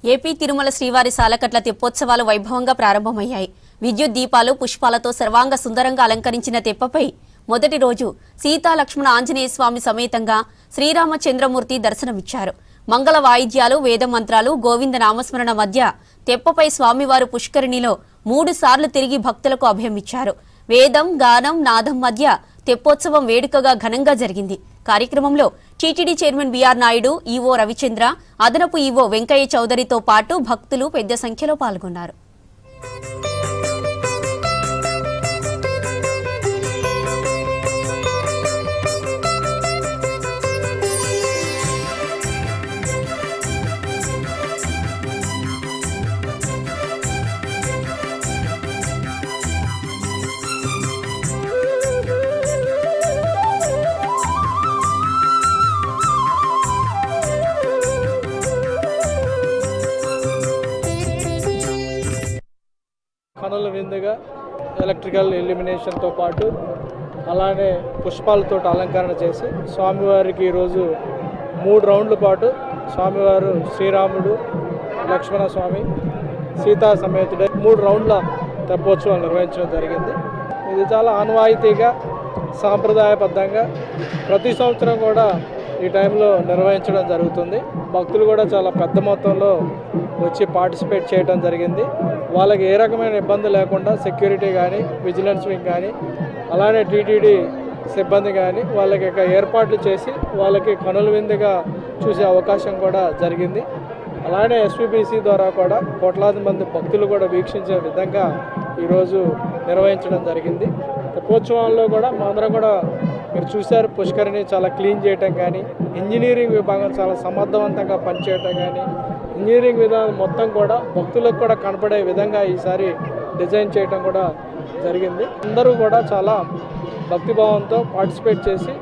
AP Tirumala శ్రీవారి సాలకట్ల తెప్పోత్సవాలు వైభవంగా ప్రారంభమయ్యాయి. విద్యుత్ దీపాలు, పుష్పాలతో సర్వాంగ సుందరంగా అలంకరించిన తెప్పపై మొదటి రోజు సీతా లక్ష్మణ ఆంజనేయ స్వామి సమేతంగా శ్రీరామచంద్రమూర్తి దర్శనమిచ్చారు. మంగళ వాయిద్యాలు, వేద మంత్రాలు, గోవింద నామస్మరణ మధ్య తెప్పపై స్వామివారు పుష్కరిణిలో 3 సార్లు తిరిగి భక్తులకు అభయమిచ్చారు. వేదం, గానం, నాదం మధ్య తెప్పోత్సవం వేడుకగా ఘనంగా జరిగింది. కార్యక్రమంలో TTD chairman BR Naidu, EO Ravichandra, అదనపు ఈవో వెంకయ్య చౌదరితో పాటు భక్తులు పెద్ద సంఖ్యలో పాల్గొన్నారు. కనుల విందుగా ఎలక్ట్రికల్ ఇల్యూమినేషన్తో పాటు అలానే పుష్పాలతో అలంకరణ చేసి స్వామివారికి ఈరోజు 3 రౌండ్ల పాటు స్వామివారు శ్రీరాముడు, లక్ష్మణ స్వామి, సీతా సమేతుడై 3 రౌండ్ల తెప్పోత్సవాలు నిర్వహించడం జరిగింది. ఇది చాలా ఆనవాయితీగా, సాంప్రదాయబద్ధంగా ప్రతి సంవత్సరం కూడా ఈ టైంలో నిర్వహించడం జరుగుతుంది. భక్తులు కూడా చాలా పెద్ద మొత్తంలో వచ్చి పార్టిసిపేట్ చేయడం జరిగింది. వాళ్ళకి ఏ రకమైన ఇబ్బంది లేకుండా సెక్యూరిటీ కానీ, విజిలెన్స్ వింగ్ కానీ, అలానే టీటీడీ సిబ్బంది కానీ వాళ్ళకి ఏర్పాట్లు చేసి వాళ్ళకి కనుల విందుగా చూసే అవకాశం కూడా జరిగింది. అలానే ఎస్వీబీసీ ద్వారా కూడా కోట్లాది మంది భక్తులు కూడా వీక్షించే విధంగా ఈరోజు నిర్వహించడం జరిగింది. తెప్పోత్సవాల్లో కూడా అందరం కూడా మీరు చూశారు, పుష్కరిని చాలా క్లీన్ చేయటం కానీ, ఇంజనీరింగ్ విభాగం చాలా సమర్థవంతంగా పనిచేయటం కానీ, ఇంజనీరింగ్ విధానం మొత్తం కూడా భక్తులకు కూడా కనపడే విధంగా ఈసారి డిజైన్ చేయటం కూడా జరిగింది. అందరూ కూడా చాలా భక్తిభావంతో పార్టిసిపేట్ చేసి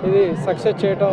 ఇది సక్సెస్ చేయటం